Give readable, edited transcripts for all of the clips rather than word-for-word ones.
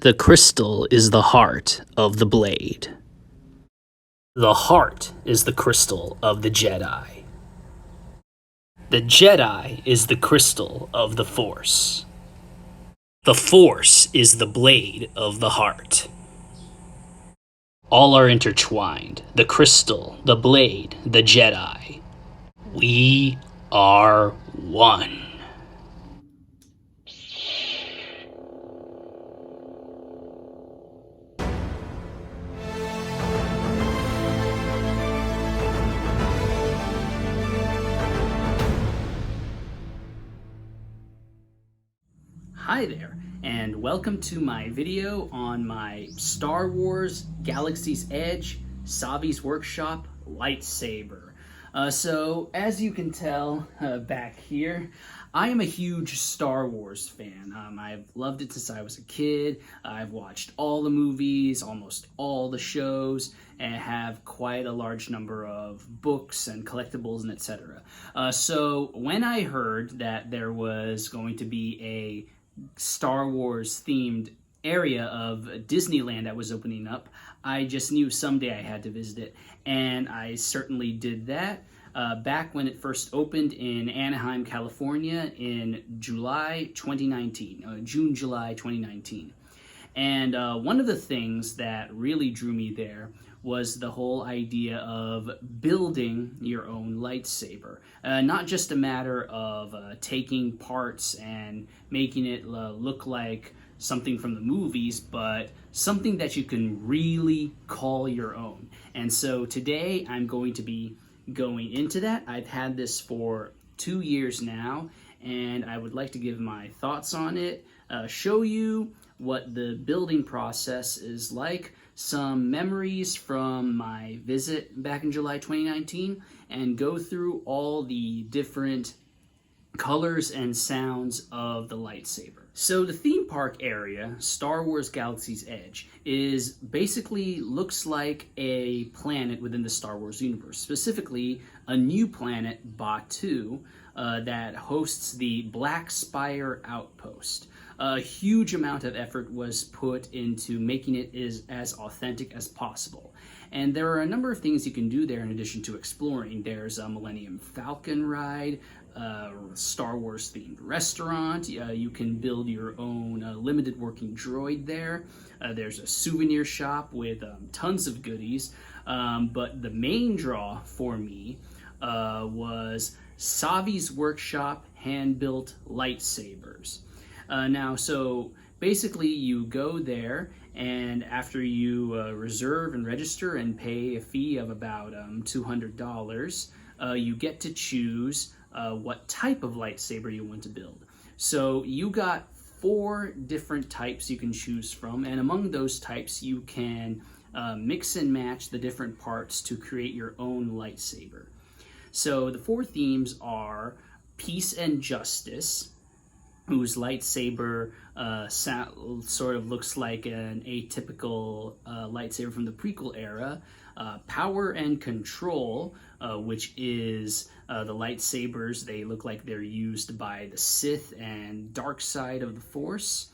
The crystal is the heart of the blade. The heart is the crystal of the Jedi. The Jedi is the crystal of the Force. The Force is the blade of the heart. All are intertwined. The crystal, the blade, the Jedi. We are one. Hi there, and welcome to my video on my Star Wars Galaxy's Edge Savi's Workshop lightsaber. So, as you can tell back here, I am a huge Star Wars fan. I've loved it since I was a kid. I've watched all the movies, almost all the shows, and have quite a large number of books and collectibles and etc. So when I heard that there was going to be a Star Wars themed area of Disneyland that was opening up, I just knew someday I had to visit it, and I certainly did that back when it first opened in Anaheim, California in July 2019, June-July 2019. And one of the things that really drew me there was the whole idea of building your own lightsaber. Not just a matter of taking parts and making it look like something from the movies, but something that you can really call your own. And so today I'm going to be going into that. I've had this for 2 years now, and I would like to give my thoughts on it, show you what the building process is like, some memories from my visit back in July 2019, and go through all the different colors and sounds of the lightsaber. So the theme park area, Star Wars Galaxy's Edge, is basically looks like a planet within the Star Wars universe, specifically a new planet, Batuu, that hosts the Black Spire Outpost. A huge amount of effort was put into making it as authentic as possible. And there are a number of things you can do there in addition to exploring. There's a Millennium Falcon ride, Star Wars themed restaurant. You can build your own limited working droid there. There's a souvenir shop with tons of goodies. But the main draw for me was Savi's Workshop hand-built lightsabers. So basically you go there, and after you reserve and register and pay a fee of about $200, you get to choose what type of lightsaber you want to build. So you got 4 different types you can choose from, and among those types you can mix and match the different parts to create your own lightsaber. So the 4 themes are Peace and Justice, whose lightsaber sort of looks like an atypical lightsaber from the prequel era. Power and Control, which is the lightsabers. They look like they're used by the Sith and dark side of the Force.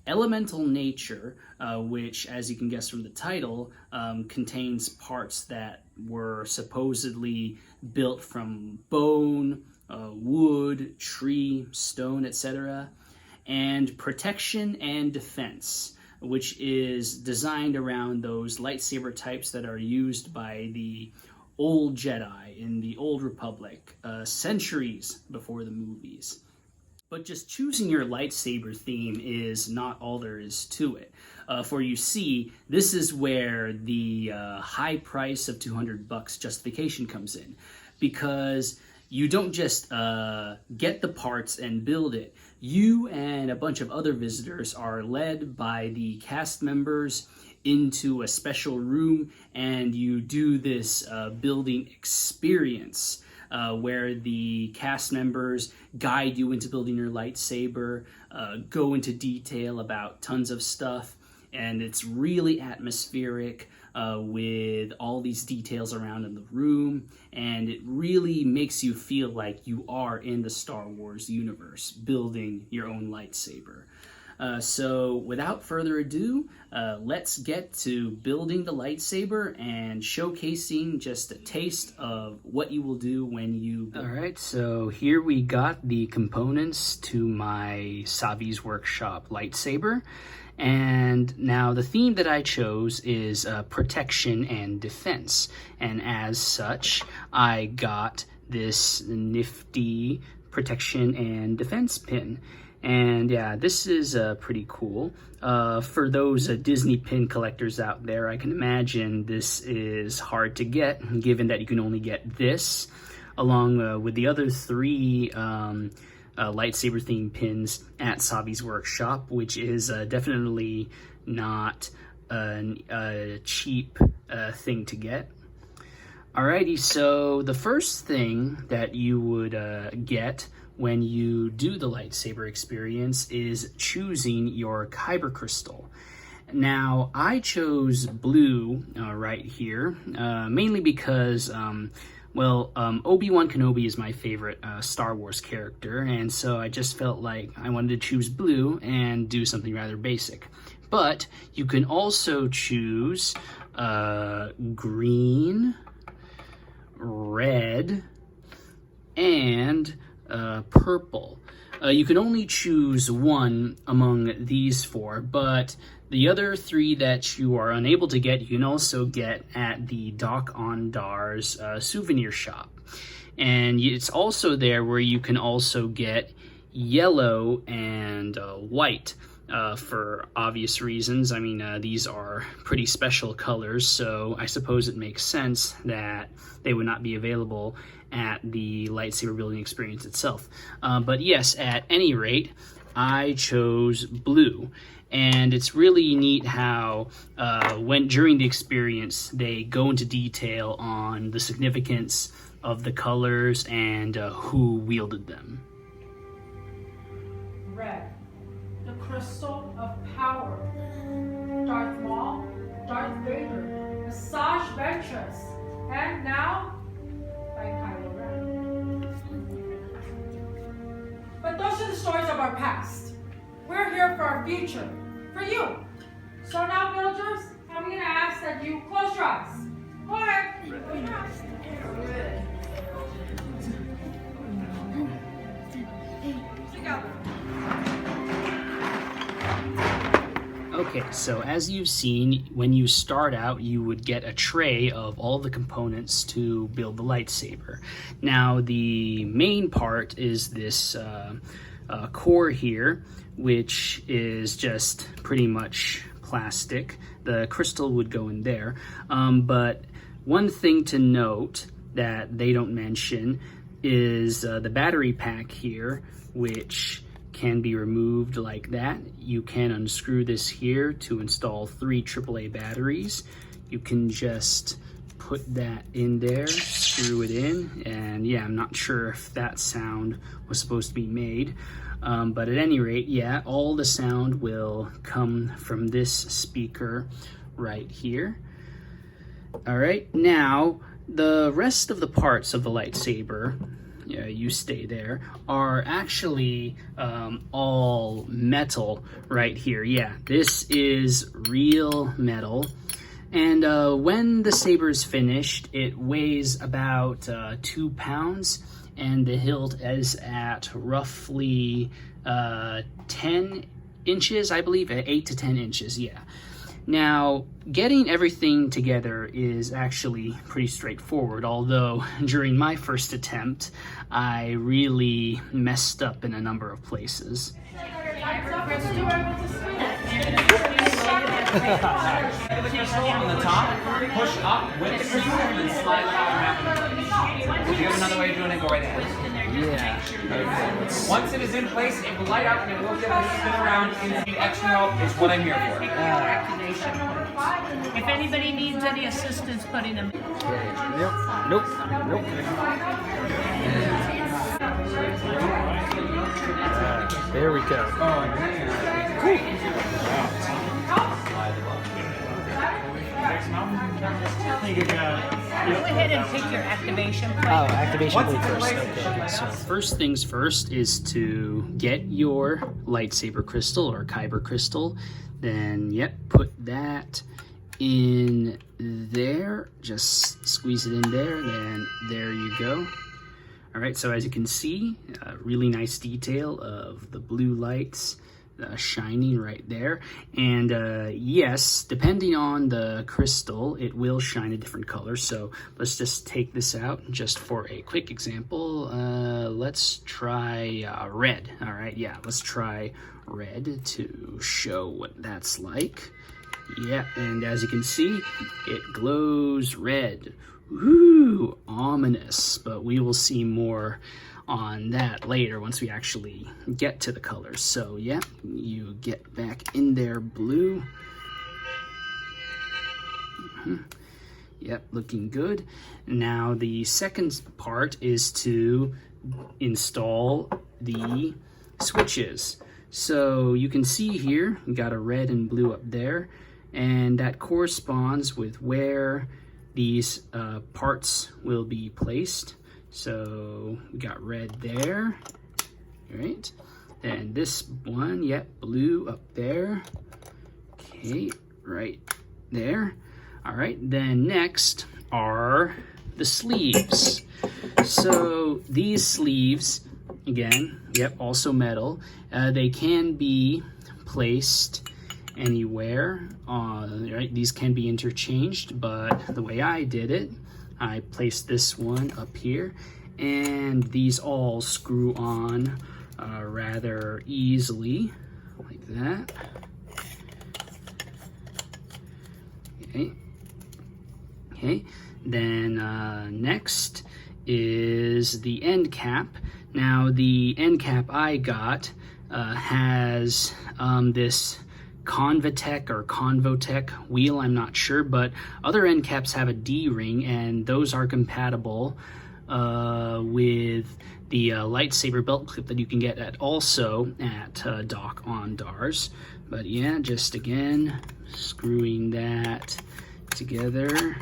Elemental Nature, which, as you can guess from the title, contains parts that were supposedly built from bone, wood, tree, stone, etc. And Protection and Defense, which is designed around those lightsaber types that are used by the old Jedi in the Old Republic, centuries before the movies. But just choosing your lightsaber theme is not all there is to it. For you see, this is where the high price of $200 justification comes in, because you don't just get the parts and build it. You and a bunch of other visitors are led by the cast members into a special room, and you do this building experience where the cast members guide you into building your lightsaber, go into detail about tons of stuff, and it's really atmospheric with all these details around in the room, and it really makes you feel like you are in the Star Wars universe building your own lightsaber. So without further ado, let's get to building the lightsaber and showcasing just a taste of what you will do when you build. All right, so here we got the components to my Savi's Workshop lightsaber. And now the theme that I chose is protection and defense. And as such, I got this nifty protection and defense pin. And yeah, this is pretty cool. For those Disney pin collectors out there, I can imagine this is hard to get, given that you can only get this, along with the other three lightsaber themed pins at Savi's Workshop, which is definitely not a cheap thing to get. Alrighty, so the first thing that you would get when you do the lightsaber experience is choosing your kyber crystal. Now, I chose blue right here, mainly because Obi-Wan Kenobi is my favorite Star Wars character, and so I just felt like I wanted to choose blue and do something rather basic. But you can also choose green, red, and purple. You can only choose one among these four, but the other three that you are unable to get, you can also get at the Doc Ondar's souvenir shop. And it's also there where you can also get yellow and white for obvious reasons. I mean, these are pretty special colors, so I suppose it makes sense that they would not be available at the lightsaber building experience itself. But yes, at any rate, I chose blue. And it's really neat how during the experience they go into detail on the significance of the colors and who wielded them. Red, the crystal of power. Darth Maul, Darth Vader, Asajj Ventress, and now by Kylo Ren. But those are the stories of our past. We're here for our future, for you. So now, villagers, I'm going to ask that you close your eyes. Go ahead. Close your eyes. Together. Okay, so as you've seen, when you start out, you would get a tray of all the components to build the lightsaber. Now, the main part is this core here, which is just pretty much plastic. The crystal would go in there. But one thing to note that they don't mention is the battery pack here, which can be removed like that. You can unscrew this here to install 3 AAA batteries. You can just put that in there, screw it in, and yeah, I'm not sure if that sound was supposed to be made. But at any rate, yeah, all the sound will come from this speaker right here. All right, now the rest of the parts of the lightsaber, yeah, you stay there, are actually all metal right here. Yeah, this is real metal. And when the saber is finished, it weighs about 2 pounds, and the hilt is at roughly 10 inches, I believe, 8 to 10 inches, yeah. Now, getting everything together is actually pretty straightforward, although during my first attempt, I really messed up in a number of places. The crystal on the top, push up with the crystal, and then slide it out rapidly. If you have another way of doing it, go right ahead. Yeah. Okay. Once it is in place, it will light up and it will be able to spin around. If you need extra help, is what I'm here for. If anybody needs any assistance putting them in. Yep. Nope. Nope. There we go. Thank you, guys. ahead and pick your activation plate. Oh, activation plate first. Okay. So first things first is to get your lightsaber crystal or kyber crystal. Then, yep, put that in there. Just squeeze it in there. Then there you go. All right, so as you can see, really nice detail of the blue lights shining right there. And yes, depending on the crystal, it will shine a different color. So let's just take this out just for a quick example. Let's try red. All right, yeah, let's try red to show what that's like. Yeah, and as you can see, it glows red. Ooh, ominous, but we will see more on that later once we actually get to the colors. So yeah, you get back in there blue. Yep, looking good. Now the second part is to install the switches. So you can see here, we got a red and blue up there, and that corresponds with where these parts will be placed. So we got red there, right? And this one, yep, blue up there. Okay, right there. All right, then next are the sleeves. So these sleeves, again, yep, also metal. They can be placed anywhere. Right, these can be interchanged, but the way I did it, I placed this one up here, and these all screw on rather easily, like that. Okay. Okay. Then next is the end cap. Now the end cap I got has this Convatec or Convotec wheel, I'm not sure, but other end caps have a D-ring, and those are compatible with the lightsaber belt clip that you can get at Doc on Dars. But yeah, just again, screwing that together,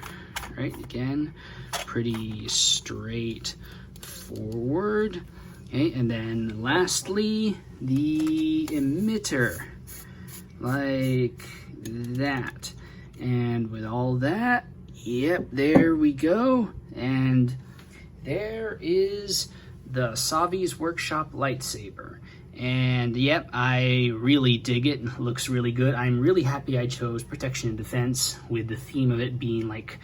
right, again, pretty straight forward. Okay, and then lastly, the emitter, like that. And with all that, yep, there we go. And there is the Savi's Workshop lightsaber. And yep, I really dig it. It looks really good. I'm really happy I chose protection and defense, with the theme of it being like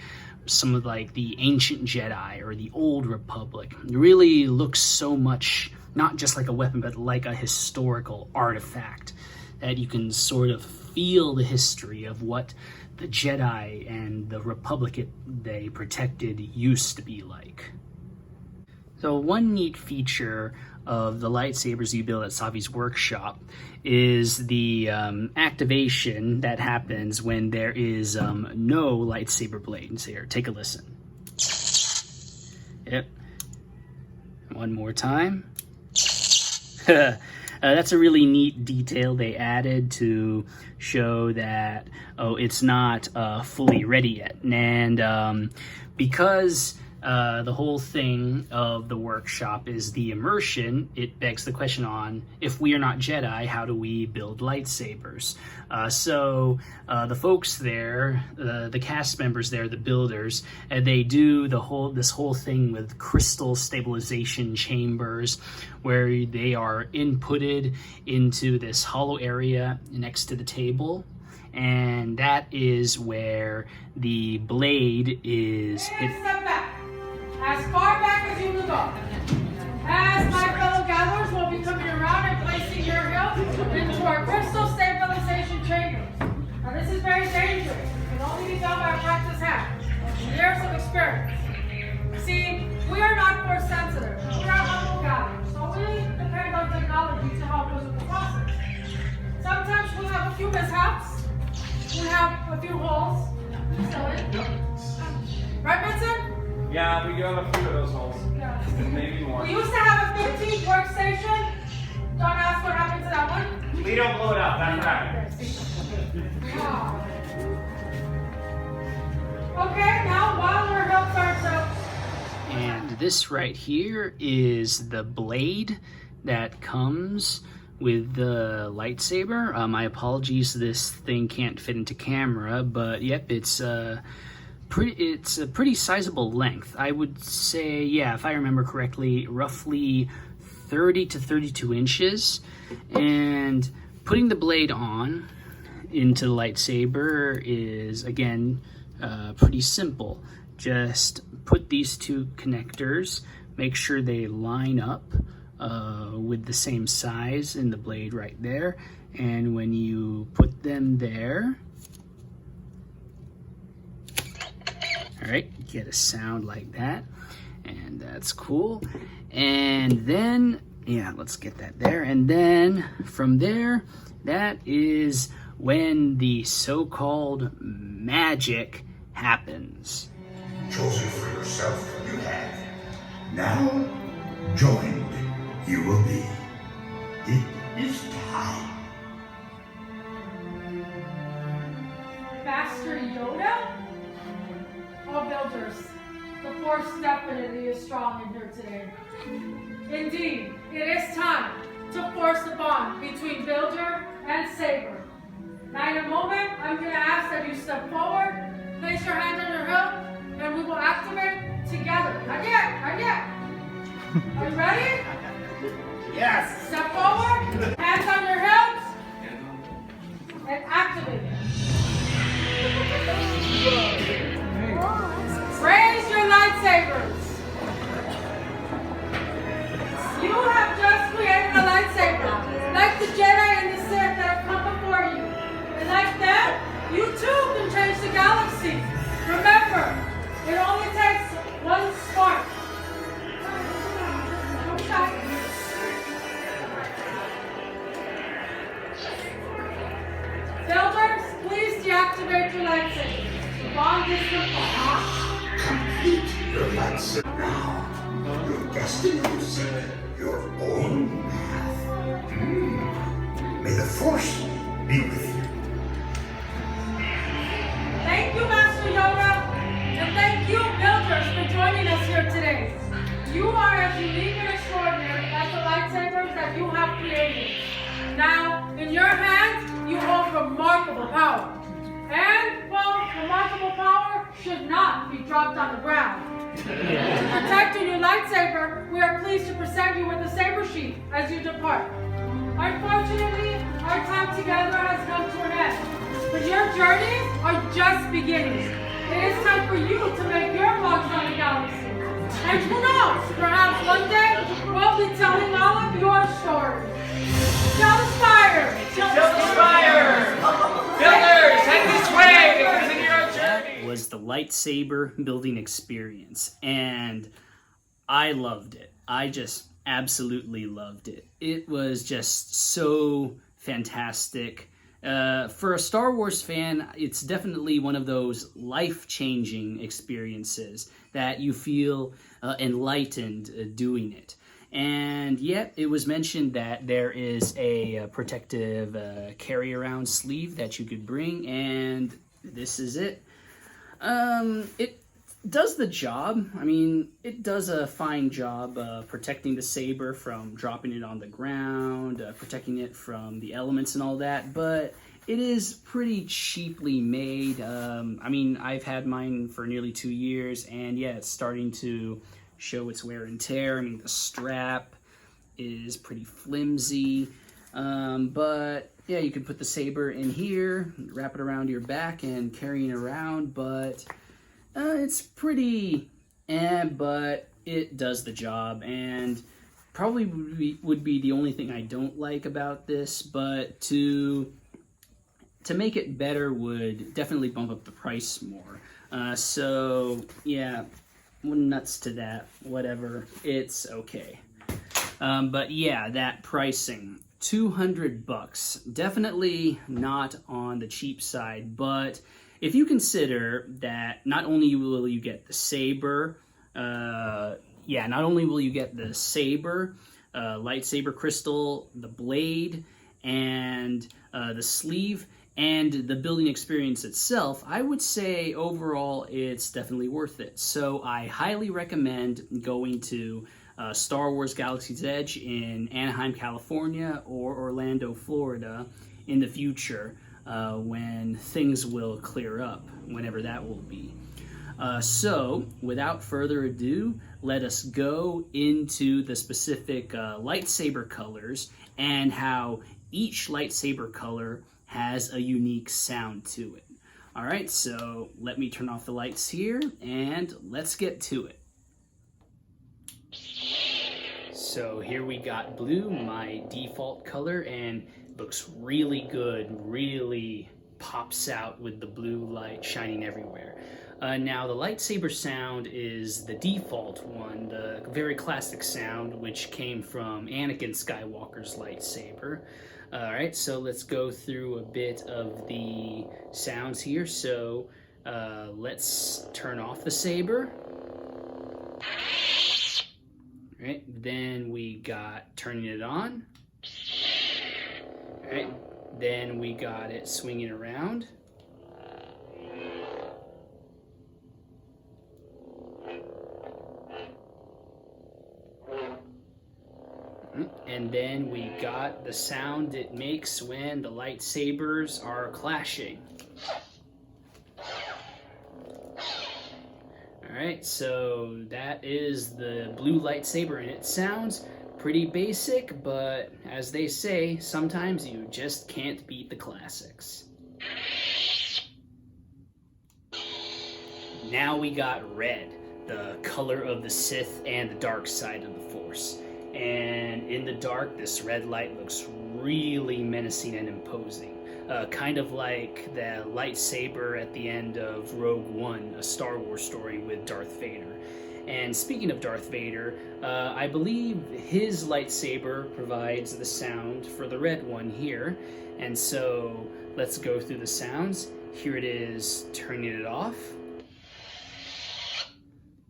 some of like the ancient Jedi or the old Republic. It really looks so much, not just like a weapon, but like a historical artifact, that you can sort of feel the history of what the Jedi and the Republic they protected used to be like. So one neat feature of the lightsabers you build at Savi's Workshop is the activation that happens when there is no lightsaber blades. Here, take a listen. Yep. One more time. That's a really neat detail they added to show that, oh, it's not fully ready yet. And because the whole thing of the workshop is the immersion, it begs the question on, if we are not Jedi, how do we build lightsabers? So the folks there, the cast members there, the builders, they do this whole thing with crystal stabilization chambers, where they are inputted into this hollow area next to the table. And that is where the blade is hidden. As far back as you will go. As my fellow gatherers will be coming around and placing your hilt into our crystal stabilization chambers. Now this is very dangerous. It can only be done by a practiced hand. Years of experience. See, we are not force sensitive. We are humble gatherers, so we depend on technology to help us with the process. Sometimes we have a few mishaps. We have a few holes. Right, Vincent? Yeah, we do have a few of those holes. Yeah. Maybe more. We used to have a 15 workstation. Don't ask what happened to that one. We don't blow it up, that's right. Okay, now while your hilts are this right here is the blade that comes with the lightsaber. My apologies, this thing can't fit into camera, but yep, it's a pretty sizable length. I would say, yeah, if I remember correctly, roughly 30 to 32 inches. And putting the blade on into the lightsaber is, again, pretty simple. Just put these two connectors, make sure they line up with the same size in the blade right there. And when you put them there, all right, get a sound like that, and that's cool. And then, yeah, let's get that there. And then from there, that is when the so-called magic happens. Chosen for yourself, you have. Now, joined you will be. It is time. Master Yoda? Oh, builders, the Force definitely is strong in here today. Indeed, it is time to force the bond between Builder and Saber. Now in a moment, I'm going to ask that you step forward, place your hand on your hilt, and we will activate together. Not yet, not yet. Are you ready? Yes! Step forward, hands on your hips, and activate it. Raise your lightsabers. You have just created a lightsaber, like the Jedi and the Sith that have come before you. And like them, you too can change the galaxy. Remember, it only takes one spark. Don't shy. Builders, please deactivate your lightsabers. The bond is complete. Complete your lightsaber now. Your destiny is your own path. May the Force be with you. Thank you, Master Yoda, and thank you, Builders, for joining us here today. You are as unique and extraordinary as the lightsabers that you have created. Now, in your hands, you hold remarkable power. And, well, remarkable power should not be dropped on the ground. Protecting your lightsaber, we are pleased to present you with a saber sheath as you depart. Unfortunately, our time together has come to an end, but your journeys are just beginning. It is time for you to make your marks on the galaxy. And who knows, perhaps one day we'll be telling all of your stories. Tell the spire! Tell the spire! Builders, head this way to continue our journey! Was the lightsaber building experience, and I loved it. I just absolutely loved it. It was just so fantastic. For a Star Wars fan, it's definitely one of those life-changing experiences that you feel enlightened doing it. And yet, it was mentioned that there is a protective carry-around sleeve that you could bring, and this is it. It does the job. I mean, it does a fine job protecting the saber from dropping it on the ground, protecting it from the elements and all that, but it is pretty cheaply made. I mean, I've had mine for nearly 2 years, and yeah, it's starting to show its wear and tear. I mean, the strap is pretty flimsy, but yeah, you can put the saber in here, wrap it around your back and carry it around, but it's pretty but it does the job, and probably would be the only thing I don't like about this, but to make it better would definitely bump up the price more. So yeah, nuts to that, whatever, it's okay. But yeah, that pricing, $200, definitely not on the cheap side, but if you consider that not only will you get the saber, lightsaber crystal, the blade, and the sleeve, And the building experience itself, I would say overall it's definitely worth it. So I highly recommend going to Star Wars Galaxy's Edge in Anaheim, California, or Orlando, Florida in the future when things will clear up, whenever that will be. So without further ado, let us go into the specific lightsaber colors and how each lightsaber color has a unique sound to it. All right, so let me turn off the lights here and let's get to it. So here we got blue, my default color, and looks really good, really pops out with the blue light shining everywhere. Now the lightsaber sound is the default one, the very classic sound which came from Anakin Skywalker's lightsaber. Alright, so let's go through a bit of the sounds here. So let's turn off the saber. Alright, then we got turning it on. Alright, then we got it swinging around. And then we got the sound it makes when the lightsabers are clashing. Alright, so that is the blue lightsaber, and it sounds pretty basic, but as they say, sometimes you just can't beat the classics. Now we got red, the color of the Sith and the dark side of the Force. And in the dark, this red light looks really menacing and imposing. Kind of like the lightsaber at the end of Rogue One, a Star Wars story with Darth Vader. And speaking of Darth Vader, I believe his lightsaber provides the sound for the red one here. And so let's go through the sounds. Here it is turning it off,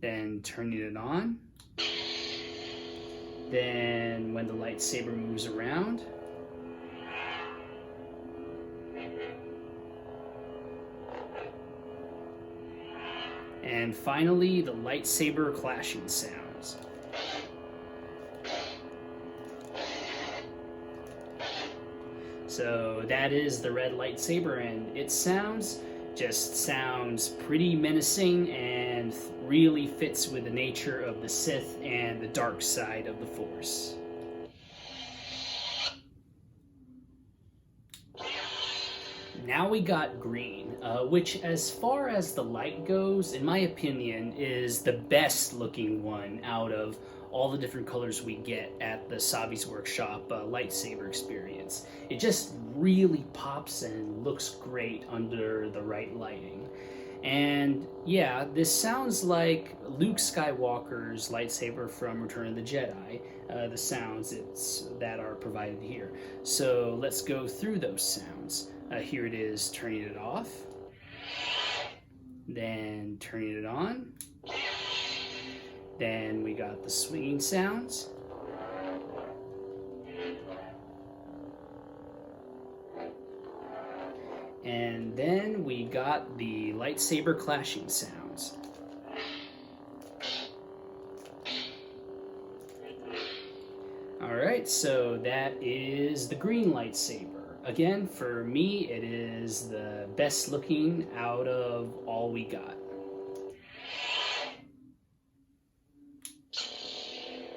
then turning it on. Then when the lightsaber moves around, and finally the lightsaber clashing sounds. So that is the red lightsaber, and it sounds pretty menacing and really fits with the nature of the Sith and the dark side of the Force. Now we got green, which as far as the light goes, in my opinion, is the best looking one out of all the different colors we get at the Savi's Workshop lightsaber experience. It just really pops and looks great under the right lighting. And yeah, this sounds like Luke Skywalker's lightsaber from Return of the Jedi, the sounds that are provided here. So let's go through those sounds. Here it is turning it off, then turning it on. Then we got the swinging sounds. And then we got the lightsaber clashing sounds. Alright, so that is the green lightsaber. Again, for me, it is the best looking out of all we got.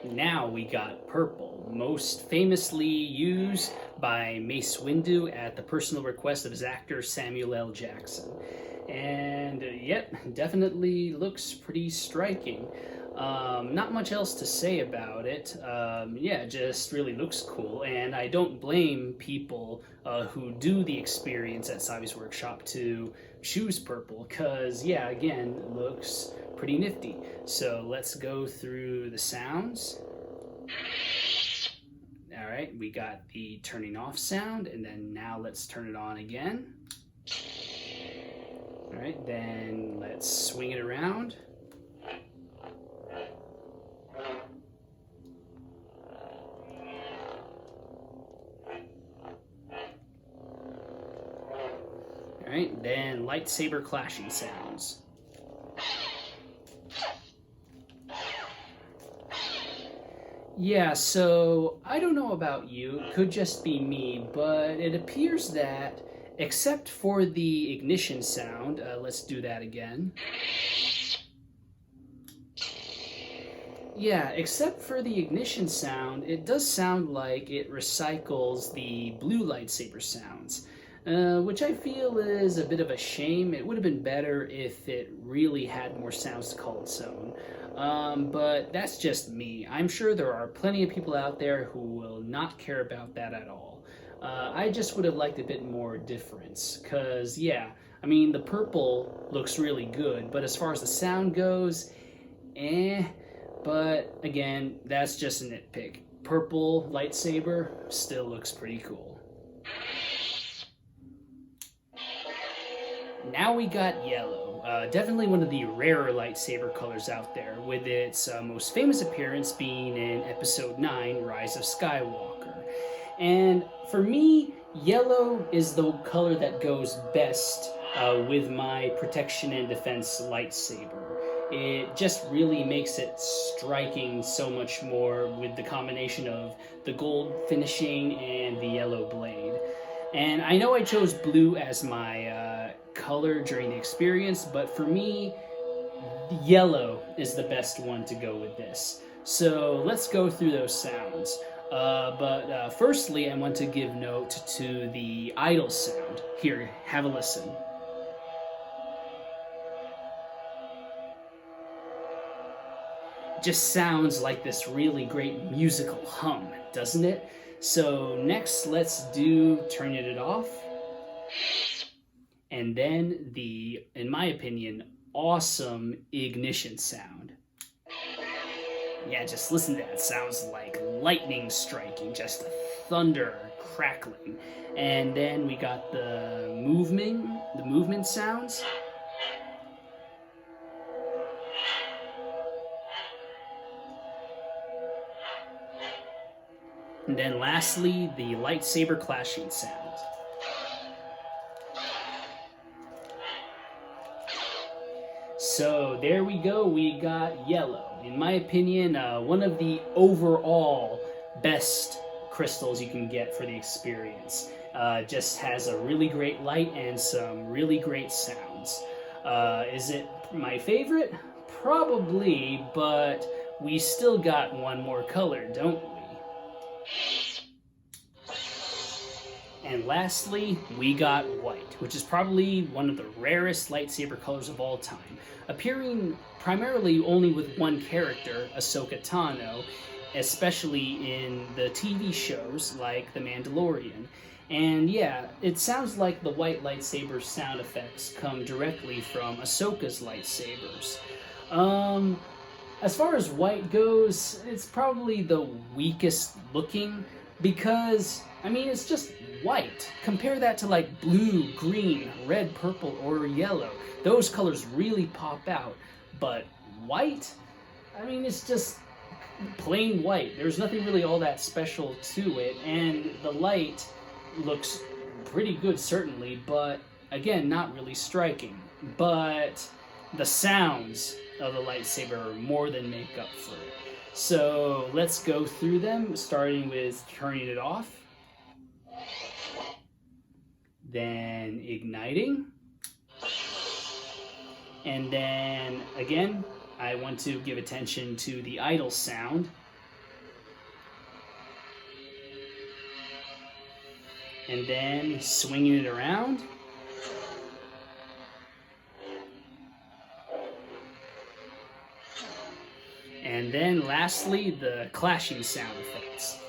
Now we got purple, most famously used by Mace Windu at the personal request of his actor Samuel L. Jackson. And yep, definitely looks pretty striking. Not much else to say about it. Yeah, it just really looks cool, and I don't blame people who do the experience at Savi's Workshop to choose purple, because yeah, again, it looks pretty nifty. So let's go through the sounds. All right, we got the turning off sound, and then now let's turn it on again. All right, then let's swing it around. lightsaber clashing sounds. Yeah, so I don't know about you, it could just be me, but it appears that except for the ignition sound, let's do that again. Yeah, except for the ignition sound, it does sound like it recycles the blue lightsaber sounds, which I feel is a bit of a shame. It would have been better if it really had more sounds to call its own. But that's just me. I'm sure there are plenty of people out there who will not care about that at all. I just would have liked a bit more difference, because, yeah, I mean, the purple looks really good, but as far as the sound goes, but again, that's just a nitpick. Purple lightsaber still looks pretty cool. Now we got yellow. Definitely one of the rarer lightsaber colors out there, with its most famous appearance being in Episode 9, Rise of Skywalker. And for me, yellow is the color that goes best with my protection and defense lightsaber. It just really makes it striking so much more with the combination of the gold finishing and the yellow blade. And I know I chose blue as my color during the experience, but for me, yellow is the best one to go with this. So let's go through those sounds. But firstly, I want to give note to the idle sound. Here, have a listen. Just sounds like this really great musical hum, doesn't it? So next, let's do turning it off. And then the, in my opinion, awesome ignition sound. Yeah, just listen to that. It sounds like lightning striking, just thunder crackling. And then we got the movement sounds. And then lastly, the lightsaber clashing sound. So there we go, we got yellow. In my opinion, one of the overall best crystals you can get for the experience. Just has a really great light and some really great sounds. Is it my favorite? Probably, but we still got one more color, don't we? And lastly, we got white, which is probably one of the rarest lightsaber colors of all time, appearing primarily only with one character, Ahsoka Tano, especially in the TV shows like The Mandalorian. And yeah, it sounds like the white lightsaber sound effects come directly from Ahsoka's lightsabers. As far as white goes, it's probably the weakest looking because, I mean, it's just white. Compare that to like blue, green, red, purple, or yellow. Those colors really pop out. But white, I mean, it's just plain white. There's nothing really all that special to it, and the light looks pretty good certainly, but again, not really striking. But the sounds of the lightsaber more than make up for it. So let's go through them, starting with turning it off, then igniting, and then again I want to give attention to the idle sound, and then swinging it around, and then lastly the clashing sound effects.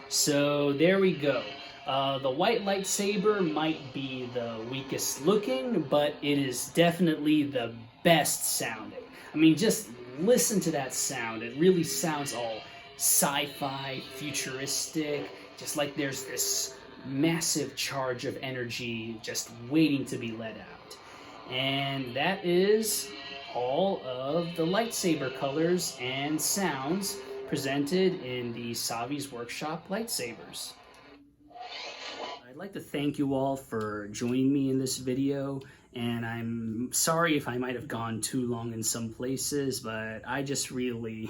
So there we go. The white lightsaber might be the weakest looking, but it is definitely the best sounding. I mean, just listen to that sound. It really sounds all sci-fi, futuristic, just like there's this massive charge of energy just waiting to be let out. And that is all of the lightsaber colors and sounds presented in the Savi's Workshop lightsabers. I'd like to thank you all for joining me in this video, and I'm sorry if I might have gone too long in some places, but I just really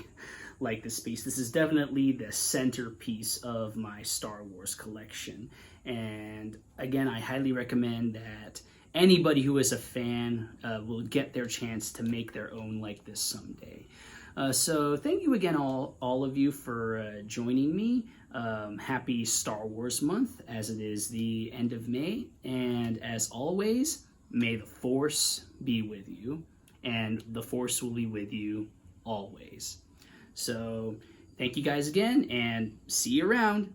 like this piece. This is definitely the centerpiece of my Star Wars collection, and again, I highly recommend that anybody who is a fan will get their chance to make their own like this someday. So thank you again, all of you, for joining me. Happy Star Wars month, as it is the end of May. And as always, may the Force be with you. And the Force will be with you always. So thank you guys again, and see you around.